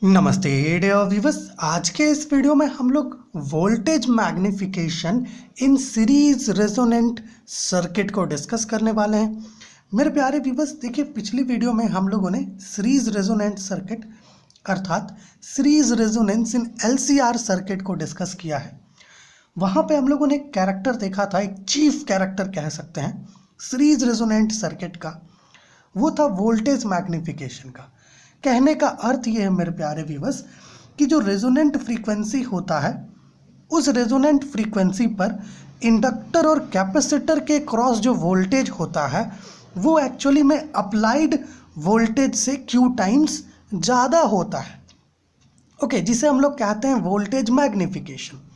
नमस्ते dear viewers. आज के इस वीडियो में हम लोग voltage magnification in series resonant circuit को डिस्कस करने वाले हैं। मेरे प्यारे व्यूअर्स, देखिए पिछली वीडियो में हम लोगों ने सीरीज रेजोनेंट सर्किट अर्थात series resonance in LCR circuit को डिस्कस किया है। वहाँ पे हम लोगों ने एक कैरेक्टर देखा था, एक चीफ कैरेक्टर कह सकते हैं सीरीज रेजोनेंट सर्किट का, वो था वोल्टेज मैग्निफिकेशन का। कहने का अर्थ ये है मेरे प्यारे व्यूअर्स कि जो रेजोनेंट फ्रीक्वेंसी होता है उस रेजोनेंट फ्रीक्वेंसी पर इंडक्टर और कैपेसिटर के क्रॉस जो वोल्टेज होता है वो एक्चुअली में अप्लाइड वोल्टेज से क्यू टाइम्स ज़्यादा होता है। ओके, जिसे हम लोग कहते हैं वोल्टेज मैग्निफिकेशन।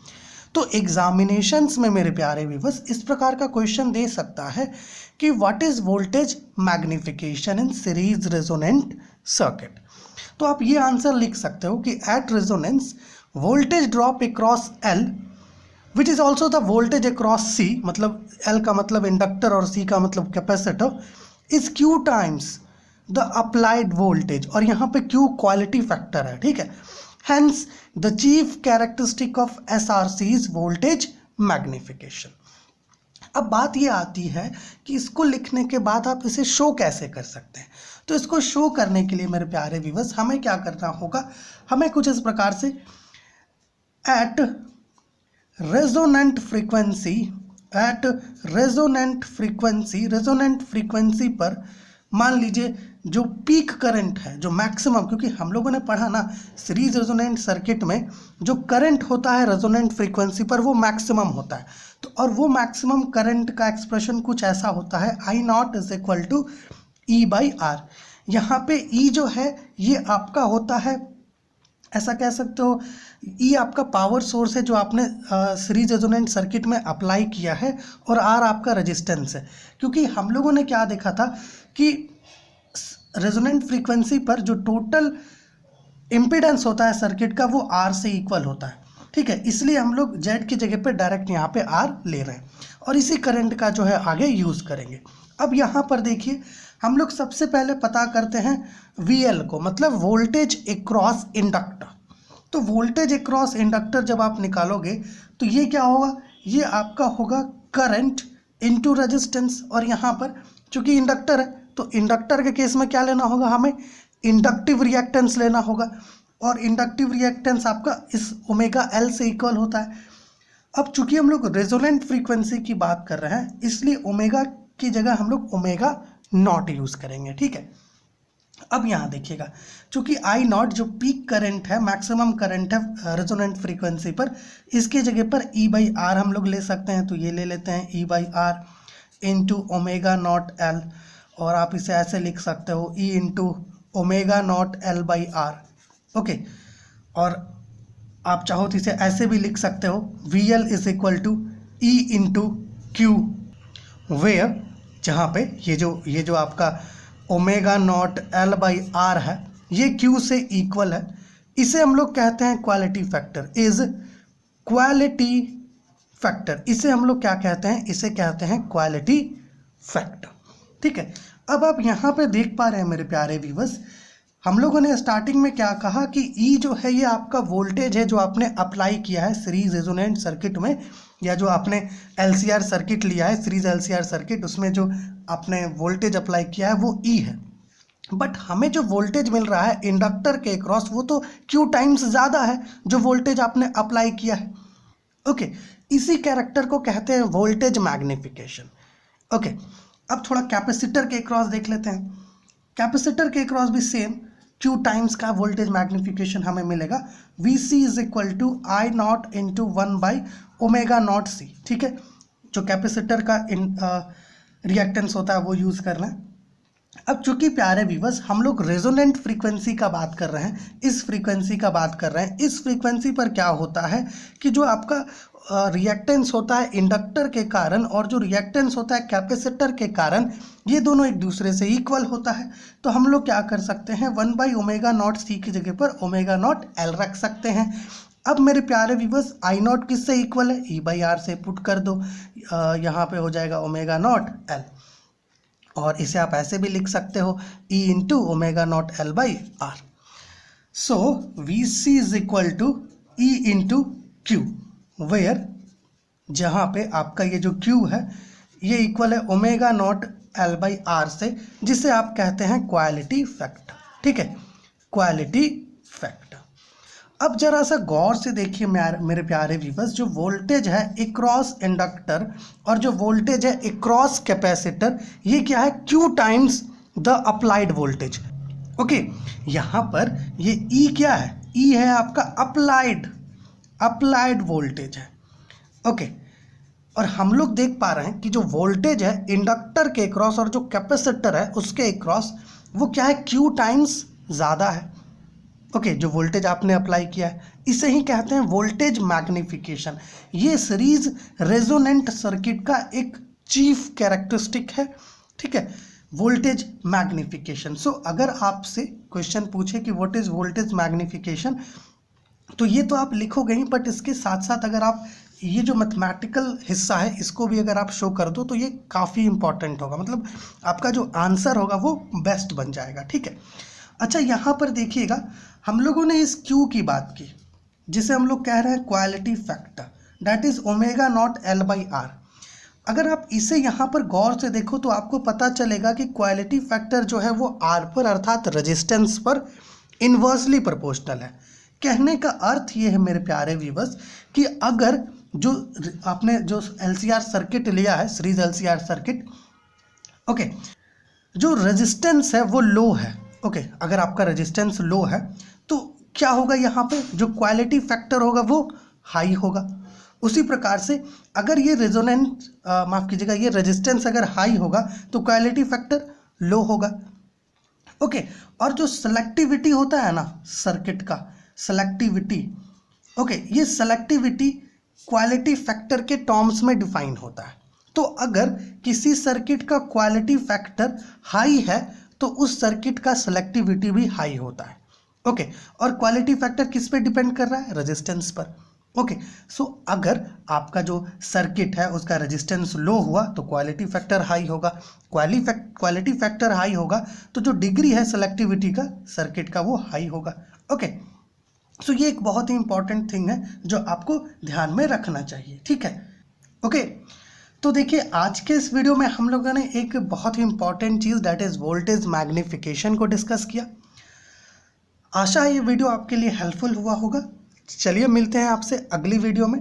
तो एग्जामिनेशंस में मेरे प्यारे व्यूअर्स इस प्रकार का क्वेश्चन दे सकता है कि what is voltage magnification in series resonant circuit. तो आप ये आंसर लिख सकते हो कि at resonance voltage drop across L which is also the voltage across C, मतलब एल का मतलब इंडक्टर और सी का मतलब capacitor, is Q times the applied voltage, और यहाँ पे क्यू क्वालिटी फैक्टर है, ठीक है। Hence, the chief characteristic of SRC is voltage magnification. अब बात ये आती है कि इसको लिखने के बाद आप इसे शो कैसे कर सकते हैं। तो इसको शो करने के लिए मेरे प्यारे व्यूअर्स हमें क्या करना होगा, हमें कुछ इस प्रकार से एट रेजोनेंट फ्रीक्वेंसी पर मान लीजिए जो पीक करंट है, जो मैक्सिमम, क्योंकि हम लोगों ने पढ़ा ना सीरीज रेजोनेंट सर्किट में जो करंट होता है रेजोनेंट फ्रीक्वेंसी पर वो मैक्सिमम होता है। तो और वो मैक्सिमम करंट का एक्सप्रेशन कुछ ऐसा होता है, I not is equal to E by R. यहाँ पे ई जो है ये आपका होता है, ऐसा कह सकते हो ई आपका पावर सोर्स है जो आपने सीरीज रेजोनेंट सर्किट में अप्लाई किया है, और आर आपका रेजिस्टेंस है। क्योंकि हम लोगों ने क्या देखा था कि रेजोनेंट फ्रीक्वेंसी पर जो टोटल इम्पीडेंस होता है सर्किट का वो आर से इक्वल होता है, ठीक है। इसलिए हम लोग जेड की जगह पे डायरेक्ट यहाँ पे आर ले रहे हैं और इसी करंट का जो है आगे यूज़ करेंगे। अब यहाँ पर देखिए हम लोग सबसे पहले पता करते हैं VL को, मतलब वोल्टेज अक्रॉस इंडक्टर। तो वोल्टेज अक्रॉस इंडक्टर जब आप निकालोगे तो ये क्या होगा, ये आपका होगा करंट इनटू रेजिस्टेंस, और यहाँ पर चूंकि इंडक्टर है तो इंडक्टर के केस में क्या लेना होगा, हमें इंडक्टिव रिएक्टेंस लेना होगा, और इंडक्टिव रिएक्टेंस आपका इस ओमेगा एल से इक्वल होता है। अब चूंकि हम लोग रेजोनेंट फ्रीक्वेंसी की बात कर रहे हैं इसलिए ओमेगा की जगह हम लोग ओमेगा नॉट यूज़ करेंगे, ठीक है। अब यहाँ देखिएगा, चूंकि आई नॉट जो पीक करंट है, मैक्सिमम करंट है रेजोनेंट फ्रीक्वेंसी पर, इसके जगह पर ई बाई आर हम लोग ले सकते हैं। तो ये ले लेते हैं E by R into omega not L, और आप इसे ऐसे लिख सकते हो E into omega not L by R, okay. और आप चाहो तो इसे ऐसे भी लिख सकते हो VL is equal to E into Q, where जहाँ पे ये जो आपका omega not L by R है ये क्यू से इक्वल है। इसे हम लोग कहते हैं quality factor, is quality factor. इसे हम लोग क्या कहते हैं, इसे कहते हैं क्वालिटी फैक्टर, ठीक है। अब आप यहाँ पे देख पा रहे हैं मेरे प्यारे व्यूअर्स, हम लोगों ने स्टार्टिंग में क्या कहा कि ई जो है ये आपका वोल्टेज है जो आपने अप्लाई किया है सीरीज रेजोनेंट सर्किट में, या जो आपने LCR सर्किट लिया है सीरीज LCR सर्किट, उसमें जो आपने वोल्टेज अप्लाई किया है वो ई है। बट हमें जो वोल्टेज मिल रहा है इंडक्टर के क्रॉस वो तो क्यू टाइम्स ज़्यादा है जो वोल्टेज आपने अप्लाई किया है, ओके। इसी कैरेक्टर को कहते हैं वोल्टेज मैग्निफिकेशन, ओके। अब थोड़ा कैपेसिटर के क्रॉस देख लेते हैं। कैपेसिटर के क्रॉस भी सेम क्यू टाइम्स का वोल्टेज मैग्निफिकेशन हमें मिलेगा, VC is equal to I not into 1 by omega not C, ठीक है। जो कैपेसिटर का रिएक्टेंस होता है वो यूज़ करना है। अब चूंकि प्यारे व्यूअर्स हम लोग रेजोनेंट फ्रीक्वेंसी का बात कर रहे हैं, इस फ्रीक्वेंसी का बात कर रहे हैं, इस फ्रीक्वेंसी पर क्या होता है कि जो आपका रिएक्टेंस होता है इंडक्टर के कारण और जो रिएक्टेंस होता है कैपेसिटर के कारण, ये दोनों एक दूसरे से इक्वल होता है। तो हम लोग क्या कर सकते हैं, 1 बाई ओमेगा नॉट सी की जगह पर ओमेगा नॉट एल रख सकते हैं। अब मेरे प्यारे व्यूअर्स आई नॉट किससे इक्वल है, ई बाई आर से पुट कर दो, यहाँ पे हो जाएगा ओमेगा नॉट एल, और इसे आप ऐसे भी लिख सकते हो E into omega not L by R. So VC is equal to E into Q, where जहाँ पे आपका ये जो Q है ये इक्वल है omega naught L by R से, जिसे आप कहते हैं क्वालिटी फैक्टर। ठीक है, क्वालिटी फैक्टर। अब जरा सा गौर से देखिए मेरे प्यारे व्यूअर्स, जो वोल्टेज है अक्रॉस इंडक्टर और जो वोल्टेज है अक्रॉस कैपेसिटर, ये क्या है, Q times the applied voltage. Okay, यहाँ पर ये E क्या है, E है आपका अप्लाइड वोल्टेज है। ओके, और हम लोग देख पा रहे हैं कि जो वोल्टेज है इंडक्टर के अक्रॉस और जो कैपेसिटर है उसके अक्रॉस, वो क्या है, Q टाइम्स ज़्यादा है। ओके, जो वोल्टेज आपने अप्लाई किया है, इसे ही कहते हैं वोल्टेज मैग्निफिकेशन। ये सीरीज रेजोनेंट सर्किट का एक चीफ कैरेक्टरिस्टिक है। ठीक है, वोल्टेज मैग्निफिकेशन। सो अगर आपसे क्वेश्चन पूछे कि व्हाट इज वोल्टेज मैग्निफिकेशन, तो ये तो आप लिखोगे ही, बट इसके साथ साथ अगर आप ये जो मैथमेटिकल हिस्सा है इसको भी अगर आप शो कर दो तो ये काफ़ी इंपॉर्टेंट होगा, मतलब आपका जो आंसर होगा वो बेस्ट बन जाएगा। ठीक है, अच्छा यहाँ पर देखिएगा, हम लोगों ने इस Q की बात की जिसे हम लोग कह रहे हैं quality factor, that is omega naught L by R. अगर आप इसे यहाँ पर गौर से देखो तो आपको पता चलेगा कि क्वालिटी फैक्टर जो है वो R पर अर्थात रेजिस्टेंस पर इन्वर्सली प्रोपोर्शनल है। कहने का अर्थ ये है मेरे प्यारे व्यूअर्स कि अगर जो आपने जो LCR सर्किट लिया है, सीरीज LCR सर्किट, ओके, जो रेजिस्टेंस है वो लो है। ओके, अगर आपका रेजिस्टेंस लो है तो क्या होगा, यहाँ पे जो क्वालिटी फैक्टर होगा वो हाई होगा। उसी प्रकार से अगर ये रेजोनेंट माफ़ कीजिएगा, ये रेजिस्टेंस अगर हाई होगा तो क्वालिटी फैक्टर लो होगा। ओके, और जो सेलेक्टिविटी होता है ना सर्किट का, सेलेक्टिविटी, ओके, ये सेलेक्टिविटी क्वालिटी फैक्टर के टर्म्स में डिफाइन होता है। तो अगर किसी सर्किट का क्वालिटी फैक्टर हाई है तो उस सर्किट का सेलेक्टिविटी भी हाई होता है। ओके, और क्वालिटी फैक्टर किस पे डिपेंड कर रहा है, रेजिस्टेंस पर। ओके, सो अगर आपका जो सर्किट है उसका रेजिस्टेंस लो हुआ तो क्वालिटी फैक्टर हाई होगा, क्वालिटी फैक्टर हाई होगा तो जो डिग्री है सेलेक्टिविटी का सर्किट का वो हाई होगा। ओके, सो ये एक बहुत ही इंपॉर्टेंट थिंग है जो आपको ध्यान में रखना चाहिए। ठीक है, ओके, तो देखिए आज के इस वीडियो में हम लोगों ने एक बहुत ही इंपॉर्टेंट चीज़ दैट इज़ वोल्टेज मैग्निफिकेशन को डिस्कस किया। आशा है ये वीडियो आपके लिए हेल्पफुल हुआ होगा। चलिए मिलते हैं आपसे अगली वीडियो में।